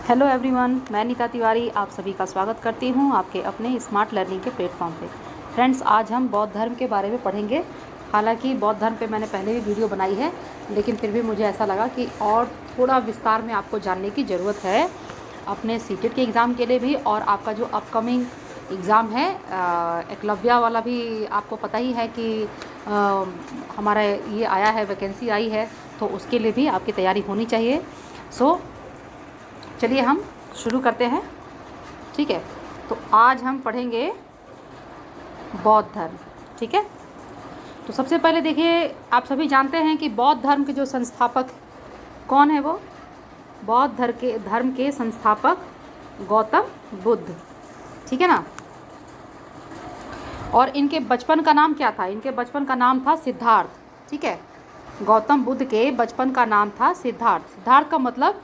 Hello everyone, मैं नीता तिवारी आप सभी का स्वागत करती हूं आपके अपने स्मार्ट लर्निंग के प्लेटफॉर्म पे। फ्रेंड्स, आज हम बौद्ध धर्म के बारे में पढ़ेंगे। हालांकि बौद्ध धर्म पे मैंने पहले भी वीडियो बनाई है, लेकिन फिर भी मुझे ऐसा लगा कि और थोड़ा विस्तार में आपको जानने की ज़रूरत है अपने सीटेट के एग्ज़ाम के लिए भी, और आपका जो अपकमिंग एग्ज़ाम है एकलव्या वाला भी आपको पता ही है कि हमारा ये आया है, वैकेंसी आई है, तो उसके लिए भी आपकी तैयारी होनी चाहिए। सो चलिए हम शुरू करते हैं। ठीक है, तो आज हम पढ़ेंगे बौद्ध धर्म। ठीक है, तो सबसे पहले देखिए, आप सभी जानते हैं कि बौद्ध धर्म के जो संस्थापक कौन है। वो बौद्ध धर्म के संस्थापक गौतम बुद्ध। ठीक है ना। और इनके बचपन का नाम क्या था? इनके बचपन का नाम था सिद्धार्थ। ठीक है, गौतम बुद्ध के बचपन का नाम था सिद्धार्थ। सिद्धार्थ का मतलब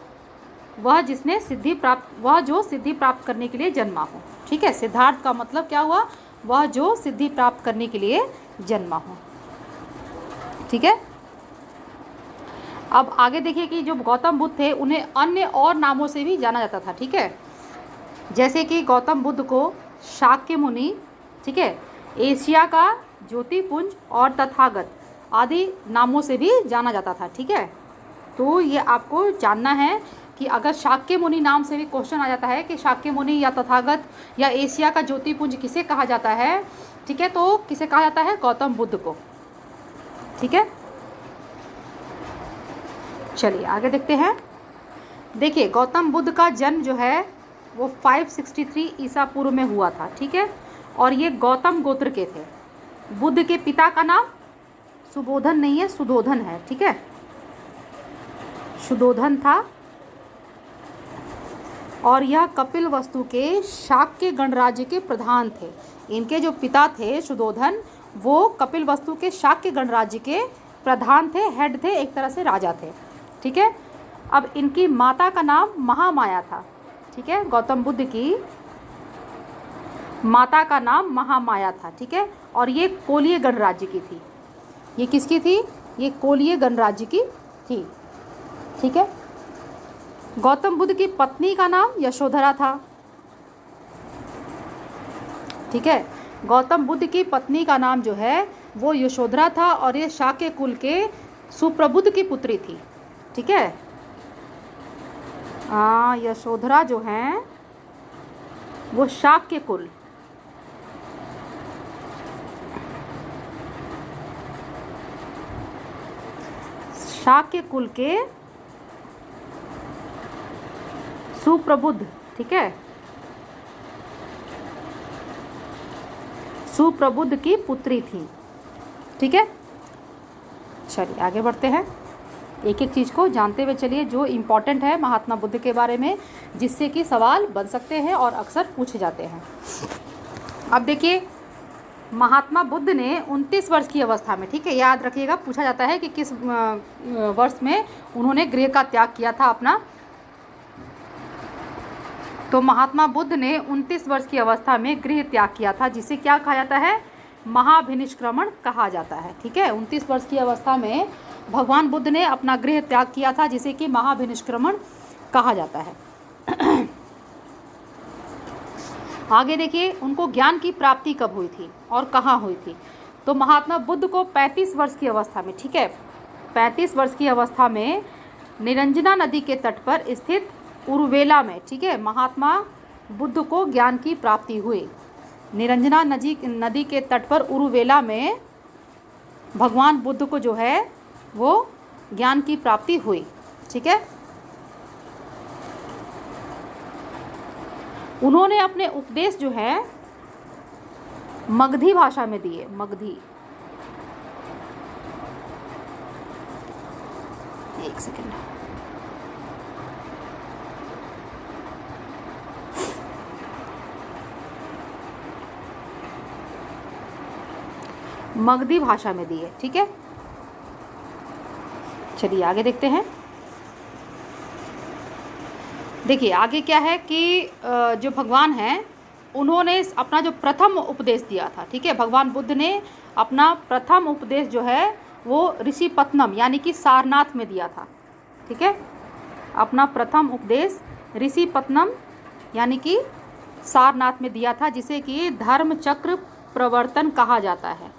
वह जो सिद्धि प्राप्त करने के लिए जन्मा हो। ठीक है, सिद्धार्थ का मतलब क्या हुआ? वह जो सिद्धि प्राप्त करने के लिए जन्मा हो। ठीक है, अब आगे देखिए कि जो गौतम बुद्ध थे उन्हें अन्य और नामों से भी जाना जाता था। ठीक है, जैसे कि गौतम बुद्ध को शाक्य मुनि, ठीक है, एशिया का ज्योतिपुंज और तथागत आदि नामों से भी जाना जाता था। ठीक है, तो ये आपको जानना है कि अगर शाक्य मुनि नाम से भी क्वेश्चन आ जाता है कि शाक्य मुनि या तथागत या एशिया का ज्योतिपुंज किसे कहा जाता है, ठीक है, तो किसे कहा जाता है? गौतम बुद्ध को। ठीक है, चलिए आगे देखते हैं। देखिए, गौतम बुद्ध का जन्म जो है वो 563 ईसा पूर्व में हुआ था। ठीक है, और ये गौतम गोत्र के थे। बुद्ध के पिता का नाम सुबोधन नहीं है, सुधोधन है। ठीक है, सुधोधन था, और यह कपिल वस्तु के शाक्य गणराज्य के प्रधान थे। इनके जो पिता थे सुधोधन, वो कपिल वस्तु के शाक्य गणराज्य के प्रधान थे, हेड थे, एक तरह से राजा थे। ठीक है, अब इनकी माता का नाम महामाया था। ठीक है, गौतम बुद्ध की माता का नाम महामाया था। ठीक है, और ये कोलीय गणराज्य की थी। ये किसकी थी? ये कोलीय गणराज्य की थी। ठीक है, गौतम बुद्ध की पत्नी का नाम यशोधरा था। ठीक है, गौतम बुद्ध की पत्नी का नाम जो है वो यशोधरा था, और ये शाक्य कुल के सुप्रबुद्ध की पुत्री थी। ठीक है, यशोधरा जो हैं वो शाक्य कुल के सुप्रबुद्ध, ठीक है, सुप्रबुद्ध की पुत्री थी। ठीक है, चलिए आगे बढ़ते हैं। एक एक चीज़ को जानते हुए चलिए जो इम्पोर्टेंट है महात्मा बुद्ध के बारे में, जिससे कि सवाल बन सकते हैं और अक्सर पूछे जाते हैं। अब देखिए, महात्मा बुद्ध ने 29 वर्ष की अवस्था में, ठीक है, याद रखिएगा, पूछा जाता है कि किस वर्ष में उन्होंने गृह का त्याग किया था अपना। तो महात्मा बुद्ध ने 29 वर्ष की अवस्था में गृह त्याग किया था, जिसे क्या कहा जाता है? महाभिनिष्क्रमण कहा जाता है। ठीक है, 29 वर्ष की अवस्था में भगवान बुद्ध ने अपना गृह त्याग किया था, जिसे कि महाभिनिष्क्रमण कहा जाता है। आगे देखिए, उनको ज्ञान की प्राप्ति कब हुई थी और कहाँ हुई थी? तो महात्मा बुद्ध को 35 वर्ष की अवस्था में, ठीक है, 35 वर्ष की अवस्था में निरंजना नदी के तट पर स्थित उरुवेला में, ठीक है, महात्मा बुद्ध को ज्ञान की प्राप्ति हुई। निरंजना नदी के तट पर उरुवेला में भगवान बुद्ध को जो है वो ज्ञान की प्राप्ति हुई। ठीक है, उन्होंने अपने उपदेश जो है मगधी भाषा में दिए। मगधी, एक सेकेंड, मगधी भाषा में दिए। ठीक है, चलिए आगे देखते हैं। देखिए आगे क्या है कि जो भगवान हैं उन्होंने अपना जो प्रथम उपदेश दिया था, ठीक है, भगवान बुद्ध ने अपना प्रथम उपदेश जो है वो ऋषिपत्नम यानी कि सारनाथ में दिया था। ठीक है, अपना प्रथम उपदेश ऋषि पत्नम यानी कि सारनाथ में दिया था, जिसे कि धर्म चक्र प्रवर्तन कहा जाता है।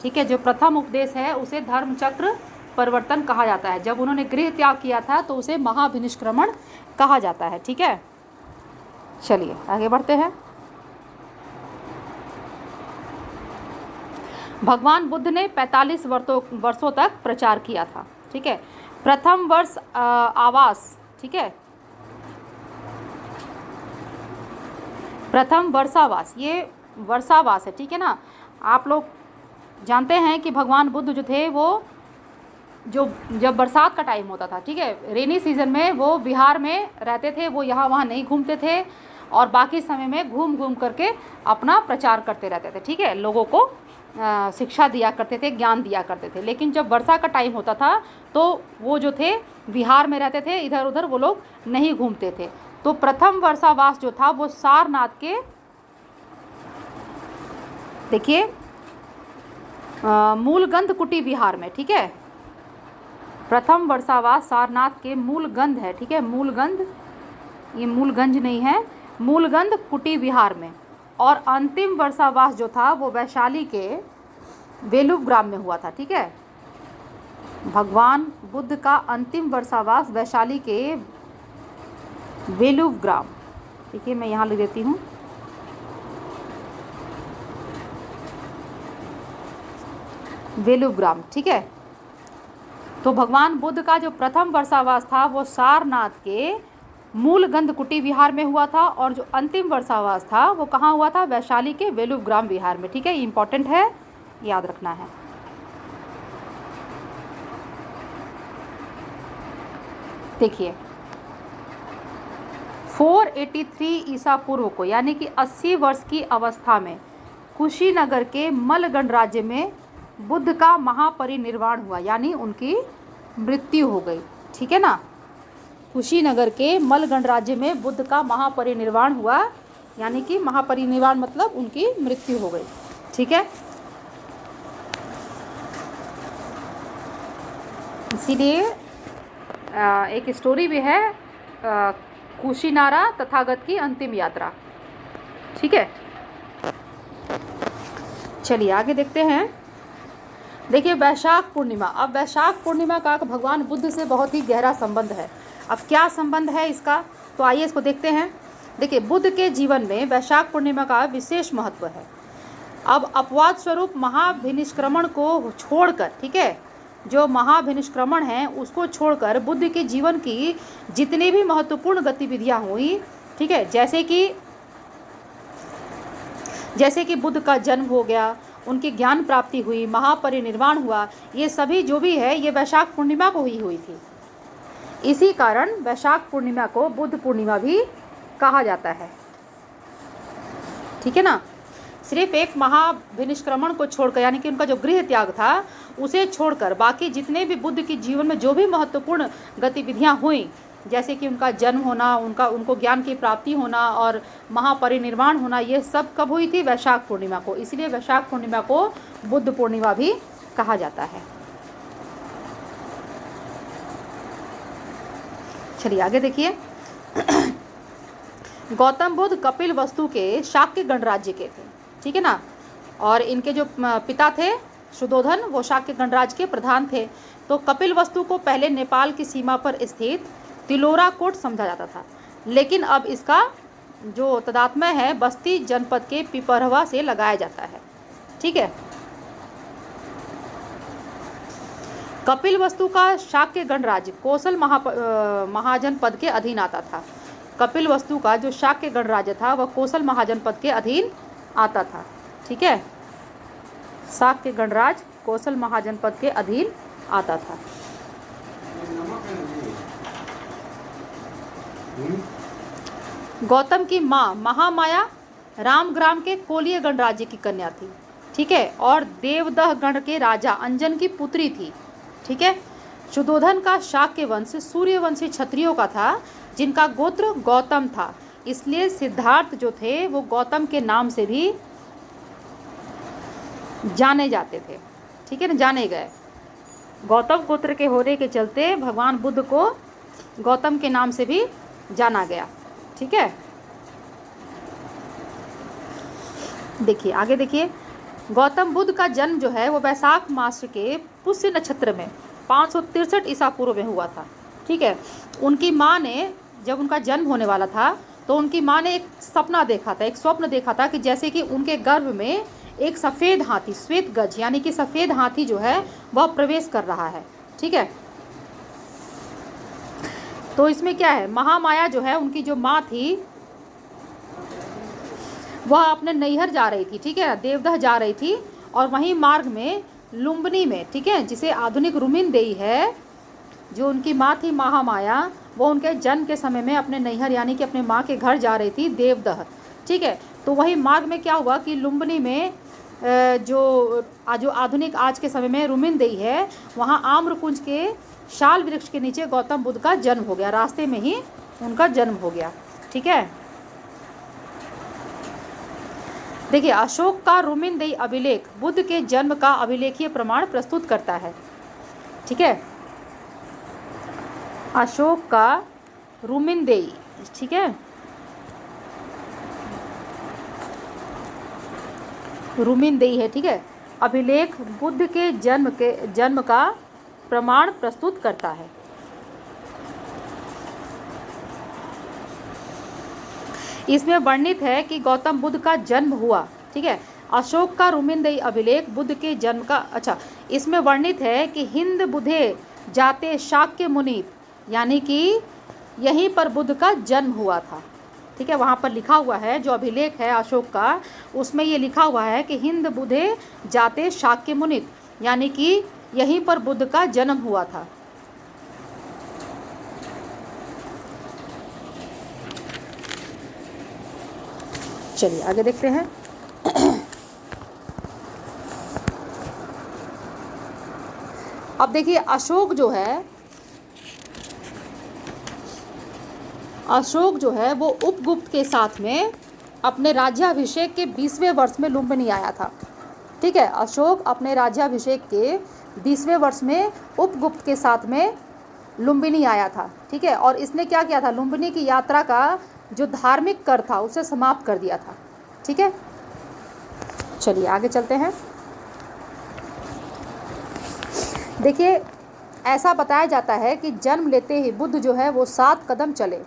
ठीक है, जो प्रथम उपदेश है उसे धर्म चक्र परिवर्तन कहा जाता है। जब उन्होंने गृह त्याग किया था तो उसे महाभिनिष्क्रमण कहा जाता है। ठीक है, चलिए आगे बढ़ते हैं। भगवान बुद्ध ने 45 वर्षों तक प्रचार किया था। ठीक है, प्रथम वर्ष आवास, ठीक है, प्रथम वर्षावास, ये वर्षावास है। ठीक है ना, आप लोग जानते हैं कि भगवान बुद्ध जो थे वो जब बरसात का टाइम होता था, ठीक है, रेनी सीजन में वो बिहार में रहते थे, वो यहाँ वहाँ नहीं घूमते थे और बाकी समय में घूम घूम करके अपना प्रचार करते रहते थे। ठीक है, लोगों को शिक्षा दिया करते थे, ज्ञान दिया करते थे। लेकिन जब वर्षा का टाइम होता था तो वो जो थे बिहार में रहते थे, इधर उधर वो लोग नहीं घूमते थे। तो प्रथम वर्षावास जो था वो सारनाथ के, देखिए, मूलगंध कुटी बिहार में। ठीक है, प्रथम वर्षावास सारनाथ के मूलगंध है। ठीक है, मूलगंध, ये मूलगंज नहीं है, मूलगंध कुटी बिहार में। और अंतिम वर्षावास जो था वो वैशाली के वेलुव में हुआ था। ठीक है, भगवान बुद्ध का अंतिम वर्षावास वैशाली के वेलुव। देखिए मैं यहाँ लिख देती हूँ, वेलुव। ठीक है, तो भगवान बुद्ध का जो प्रथम वर्षावास था वो सारनाथ के मूलगंध कुटी बिहार में हुआ था और जो अंतिम वर्षावास था वो कहाँ हुआ था? वैशाली के वेलुव बिहार में। ठीक है, इंपॉर्टेंट है, याद रखना है। देखिए 483 ईसा पूर्व को, यानी कि 80 वर्ष की अवस्था में कुशीनगर के मलगढ़ राज्य में बुद्ध का महापरिनिर्वाण हुआ, यानी उनकी मृत्यु हो गई। ठीक है ना, कुशीनगर के मलगढ़ राज्य में बुद्ध का महापरिनिर्वाण हुआ, यानी कि महापरिनिर्वाण मतलब उनकी मृत्यु हो गई। ठीक है, इसीलिए एक स्टोरी भी है, कुशीनारा तथागत की अंतिम यात्रा। ठीक है, चलिए आगे देखते हैं। देखिए वैशाख पूर्णिमा, अब वैशाख पूर्णिमा का भगवान बुद्ध से बहुत ही गहरा संबंध है। अब क्या संबंध है इसका, तो आइए इसको देखते हैं। देखिए बुद्ध के जीवन में वैशाख पूर्णिमा का विशेष महत्व है। अब अपवाद स्वरूप महाभिनिष्क्रमण को छोड़कर, ठीक है, जो महाभिनिष्क्रमण है उसको छोड़कर बुद्ध के जीवन की जितनी भी महत्वपूर्ण गतिविधियां हुई, ठीक है, जैसे कि बुद्ध का जन्म हो गया, उनकी ज्ञान प्राप्ति हुई, महापरिनिर्वाण हुआ, ये सभी जो भी है ये वैशाख पूर्णिमा को ही हुई थी। इसी कारण वैशाख पूर्णिमा को बुद्ध पूर्णिमा भी कहा जाता है। ठीक है ना, सिर्फ एक महाभिनिष्क्रमण को छोड़कर, यानी कि उनका जो गृह त्याग था उसे छोड़कर बाकी जितने भी बुद्ध के जीवन में जो भी महत्वपूर्ण गतिविधियां हुई, जैसे कि उनका जन्म होना, उनको ज्ञान की प्राप्ति होना और महापरिनिर्वाण होना, ये सब कब हुई थी? वैशाख पूर्णिमा को। इसलिए वैशाख पूर्णिमा को बुद्ध पूर्णिमा भी कहा जाता है। चलिए आगे देखिए। गौतम बुद्ध कपिल वस्तु के शाक्य गणराज्य के थे। ठीक है ना, और इनके जो पिता थे शुद्धोधन, वो शाक्य गणराज्य के प्रधान थे। तो कपिल वस्तु को पहले नेपाल की सीमा पर स्थित तिलोरा कोट समझा जाता था, लेकिन अब इसका जो तदात्म्य है बस्ती जनपद के पिपरहवा से लगाया जाता है। ठीक है, कपिल वस्तु का शाक्य गणराज्य कोसल महाजनपद के अधीन आता था। कपिल वस्तु का जो शाक्य गणराज्य था वह कोसल महाजनपद के अधीन आता था। ठीक है, शाक्य गणराज्य कोसल महाजनपद के अधीन आता था। गौतम की माँ महामाया रामग्राम के कोलिय गणराज्य की कन्या थी। ठीक है, और देवदह गण के राजा अंजन की पुत्री थी। ठीक है, शुद्धोधन का शाक्य वंश सूर्यवंशी क्षत्रियों का था, जिनका गोत्र गौतम था। इसलिए सिद्धार्थ जो थे वो गौतम के नाम से भी जाने जाते थे। ठीक है ना, जाने गए। गौतम गोत्र के होने के चलते भगवान बुद्ध को गौतम के नाम से भी जाना गया। ठीक है, देखिए आगे देखिए, गौतम बुद्ध का जन्म जो है वो वैशाख मास के पुष्य नक्षत्र में 563 ईसा पूर्व में हुआ था। ठीक है, उनकी माँ ने, जब उनका जन्म होने वाला था तो उनकी माँ ने एक सपना देखा था, एक स्वप्न देखा था कि जैसे कि उनके गर्भ में एक सफ़ेद हाथी, श्वेत गज यानी कि सफ़ेद हाथी जो है वह प्रवेश कर रहा है। ठीक है, तो इसमें क्या है, महामाया जो है उनकी जो माँ थी वह अपने नैहर जा रही थी। ठीक है, देवदह जा रही थी और वहीं मार्ग में लुम्बिनी में, ठीक है, जिसे आधुनिक रुमिनदेई है, जो उनकी माँ थी महामाया, वो उनके जन्म के समय में अपने नैहर यानी कि अपने माँ के घर जा रही थी देवदह। ठीक है, तो वही मार्ग में क्या हुआ कि लुम्बिनी में जो आधुनिक आज के समय में रुमिनदेई है, वहाँ आम्रकुंज के शाल वृक्ष के नीचे गौतम बुद्ध का जन्म हो गया, रास्ते में ही उनका जन्म हो गया। ठीक है, देखिए अशोक का रुमिनदेई अभिलेख बुद्ध के जन्म का अभिलेखीय प्रमाण प्रस्तुत करता है। ठीक है, अशोक का रुमिनदेई, ठीक है, रुमिनदेई है। ठीक है, अभिलेख बुद्ध के जन्म का प्रमाण प्रस्तुत करता है। इसमें वर्णित है कि गौतम बुद्ध का जन्म हुआ। ठीक है, अशोक का रुमिनदेई अभिलेख बुद्ध के जन्म का, अच्छा, इसमें वर्णित है कि हिंद बुधे जाते शाक्य मुनीत, यानी कि यहीं पर बुद्ध का जन्म हुआ था। ठीक है, वहाँ पर लिखा हुआ है, जो अभिलेख है अशोक का, उसमें ये लिखा हुआ है कि हिंद बुधे जाते शाक्य मुनीत, यानी कि यहीं पर बुद्ध का जन्म हुआ था। चलिए आगे देखते हैं। अब देखिए अशोक जो है वो उपगुप्त के साथ में अपने राज्याभिषेक के 20वें वर्ष में लुम्बिनी आया था। ठीक है, अशोक अपने राज्याभिषेक के 20वें वर्ष में उपगुप्त के साथ में लुम्बिनी आया था। ठीक है, और इसने क्या किया था, लुम्बिनी की यात्रा का जो धार्मिक कर था उसे समाप्त कर दिया था। ठीक है, चलिए आगे चलते हैं। देखिए ऐसा बताया जाता है कि जन्म लेते ही बुद्ध जो है वो 7 कदम चले।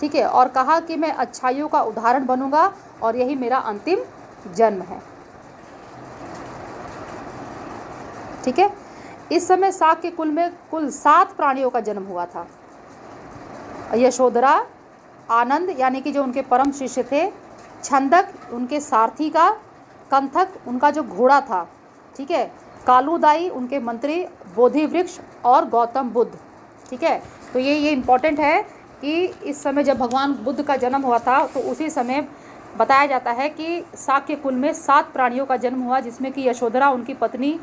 ठीक है, और कहा कि मैं अच्छाइयों का उदाहरण बनूंगा और यही मेरा अंतिम जन्म है। ठीक है, इस समय शाक के कुल में कुल 7 प्राणियों का जन्म हुआ था। यशोधरा, आनंद यानी कि जो उनके परम शिष्य थे, छंदक उनके सारथी का, कंथक उनका जो घोड़ा था, ठीक है, कालूदाई उनके मंत्री, बोधि वृक्ष और गौतम बुद्ध। ठीक है, तो ये इम्पॉर्टेंट है कि इस समय जब भगवान बुद्ध का जन्म हुआ था तो उसी समय बताया जाता है कि शाक्य कुल में 7 प्राणियों का जन्म हुआ, जिसमें कि यशोधरा उनकी पत्नी,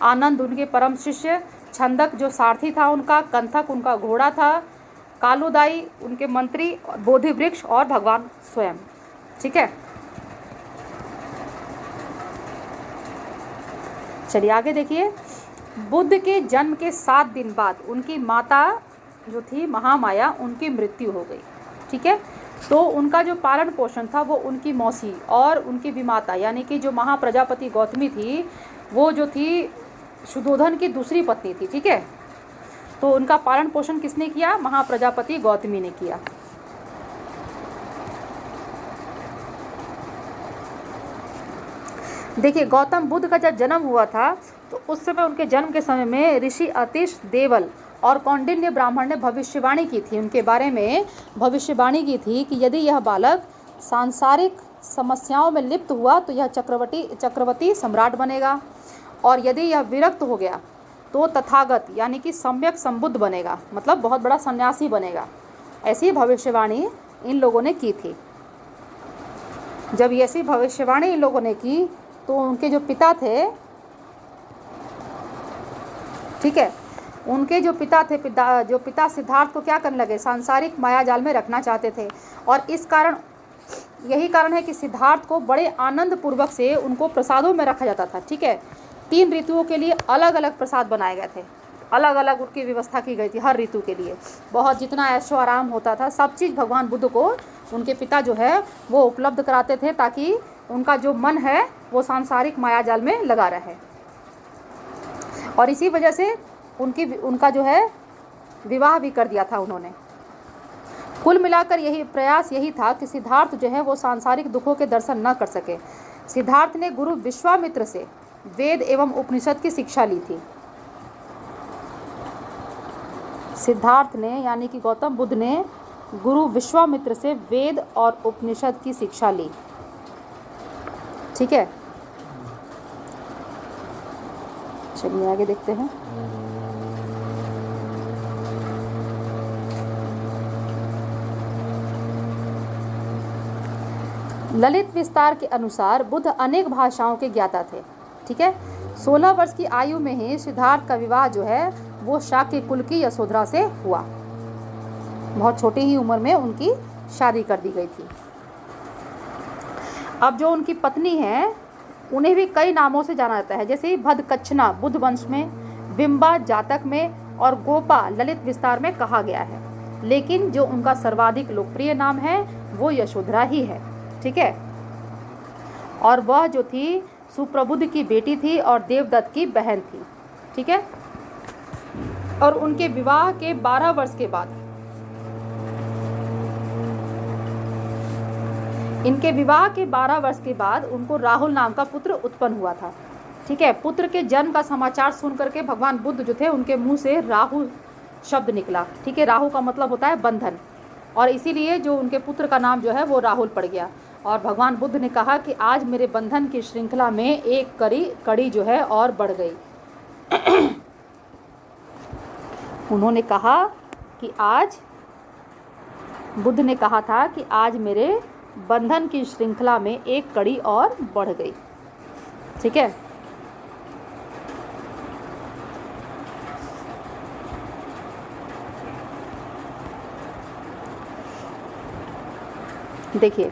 आनंद उनके परम शिष्य, छंदक जो सारथी था उनका, कंथक उनका घोड़ा था, कालूदाई उनके मंत्री, बोधि वृक्ष और भगवान स्वयं। ठीक है, चलिए आगे देखिए। बुद्ध के जन्म के 7 दिन बाद उनकी माता जो थी महामाया, उनकी मृत्यु हो गई। ठीक है, तो उनका जो पालन पोषण था वो उनकी मौसी और उनकी विमाता यानी कि जो महाप्रजापति गौतमी थी, वो जो थी शुद्धोधन की दूसरी पत्नी थी। ठीक है, तो उनका पालन पोषण किसने किया, महाप्रजापति गौतमी ने किया। देखिए गौतम बुद्ध का जब जन्म हुआ था तो उस समय उनके जन्म के समय में ऋषि अतिश देवल और कौंडिन्य ब्राह्मण ने भविष्यवाणी की थी, उनके बारे में भविष्यवाणी की थी कि यदि यह बालक सांसारिक समस्याओं में लिप्त हुआ तो यह चक्रवर्ती सम्राट बनेगा, और यदि यह विरक्त हो गया तो तथागत यानी कि सम्यक संबुद्ध बनेगा, मतलब बहुत बड़ा सन्यासी बनेगा। ऐसी भविष्यवाणी इन लोगों ने की थी। जब ऐसी भविष्यवाणी इन लोगों ने की तो उनके जो पिता थे, ठीक है, उनके जो पिता थे, पिता सिद्धार्थ को क्या करने लगे, सांसारिक मायाजाल में रखना चाहते थे। और इस कारण, यही कारण है कि सिद्धार्थ को बड़े आनंद पूर्वक से उनको प्रसादों में रखा जाता था। ठीक है, 3 ऋतुओं के लिए अलग अलग प्रसाद बनाए गए थे। अलग अलग उनकी व्यवस्था की गई थी हर ऋतु के लिए। बहुत जितना ऐशो आराम होता था सब चीज़ भगवान बुद्ध को उनके पिता जो है वो उपलब्ध कराते थे, ताकि उनका जो मन है वो सांसारिक मायाजाल में लगा रहे। और इसी वजह से उनका जो है विवाह भी कर दिया था उन्होंने। कुल मिलाकर यही प्रयास यही था कि सिद्धार्थ जो है वो सांसारिक दुखों के दर्शन न कर सके। सिद्धार्थ ने गुरु विश्वामित्र से वेद एवं उपनिषद की शिक्षा ली थी। सिद्धार्थ ने यानी कि गौतम बुद्ध ने गुरु विश्वामित्र से वेद और उपनिषद की शिक्षा ली। ठीक है, चलिए आगे देखते हैं। ललित विस्तार के अनुसार बुद्ध अनेक भाषाओं के ज्ञाता थे। ठीक है, 16 वर्ष की आयु में ही सिद्धार्थ का विवाह जो है वो शाक्य कुल की यशोधरा से हुआ। बहुत छोटी ही उम्र में उनकी शादी कर दी गई थी। अब जो उनकी पत्नी है उन्हें भी कई नामों से जाना जाता है, जैसे भद्दकच्छना बुद्ध वंश में, बिंबा जातक में और गोपा ललित विस्तार में कहा गया है। लेकिन जो उनका सर्वाधिक लोकप्रिय नाम है वो यशोधरा ही है। ठीक है, और वह जो थी सुप्रबुद्ध की बेटी थी और देवदत्त की बहन थी। ठीक है, और उनके विवाह के 12 वर्ष के बाद इनके विवाह के 12 वर्ष के बाद उनको राहुल नाम का पुत्र उत्पन्न हुआ था। ठीक है, पुत्र के जन्म का समाचार सुन करके भगवान बुद्ध जो थे उनके मुंह से राहु शब्द निकला। ठीक है, राहु का मतलब होता है बंधन, और इसीलिए जो उनके पुत्र का नाम जो है वो राहुल पड़ गया। और भगवान बुद्ध ने कहा कि आज मेरे बंधन की श्रृंखला में एक कड़ी जो है और बढ़ गई। उन्होंने कहा कि आज बुद्ध ने कहा था कि आज मेरे बंधन की श्रृंखला में एक कड़ी और बढ़ गई। ठीक है, देखिए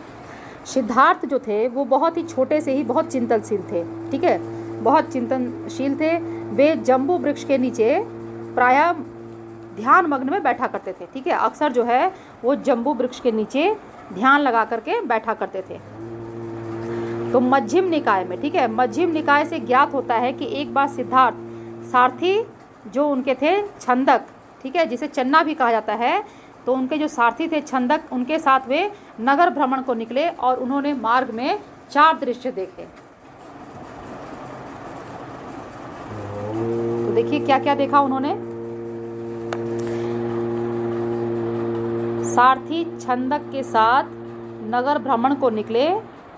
सिद्धार्थ जो थे वो बहुत ही छोटे से ही बहुत चिंतनशील थे। ठीक है, बहुत चिंतनशील थे। वे जम्बू वृक्ष के नीचे प्रायः ध्यान मग्न में बैठा करते थे। ठीक है, अक्सर जो है वो जम्बू वृक्ष के नीचे ध्यान लगा करके बैठा करते थे। तो मध्यम निकाय में, ठीक है, मध्यम निकाय से ज्ञात होता है कि एक बार सिद्धार्थ सारथी जो उनके थे छंदक, ठीक है, जिसे चन्ना भी कहा जाता है, तो उनके जो सारथी थे छंदक, उनके साथ वे नगर भ्रमण को निकले और उन्होंने मार्ग में 4 दृश्य देखे। तो देखिए क्या क्या देखा उन्होंने। सारथी छंदक के साथ नगर भ्रमण को निकले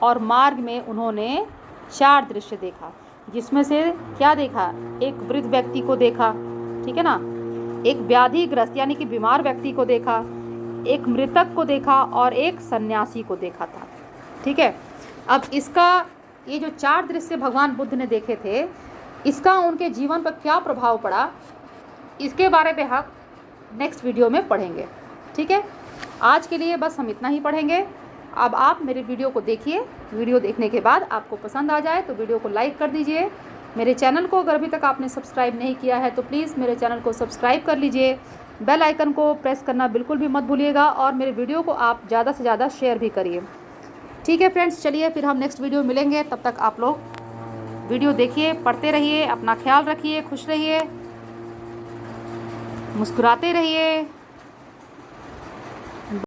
और मार्ग में उन्होंने 4 दृश्य देखा, जिसमें से क्या देखा, एक वृद्ध व्यक्ति को देखा, ठीक है ना, एक व्याधिग्रस्त यानी कि बीमार व्यक्ति को देखा, एक मृतक को देखा और एक सन्यासी को देखा था। ठीक है, अब इसका ये जो 4 दृश्य भगवान बुद्ध ने देखे थे, इसका उनके जीवन पर क्या प्रभाव पड़ा, इसके बारे में हम नेक्स्ट वीडियो में पढ़ेंगे। ठीक है, आज के लिए बस हम इतना ही पढ़ेंगे। अब आप मेरे वीडियो को देखिए, वीडियो देखने के बाद आपको पसंद आ जाए तो वीडियो को लाइक कर दीजिए। मेरे चैनल को अगर अभी तक आपने सब्सक्राइब नहीं किया है तो प्लीज़ मेरे चैनल को सब्सक्राइब कर लीजिए। बेल आइकन को प्रेस करना बिल्कुल भी मत भूलिएगा और मेरे वीडियो को आप ज़्यादा से ज़्यादा शेयर भी करिए। ठीक है फ्रेंड्स, चलिए फिर हम नेक्स्ट वीडियो मिलेंगे। तब तक आप लोग वीडियो देखिए, पढ़ते रहिए, अपना ख्याल रखिए, खुश रहिए, मुस्कुराते रहिए।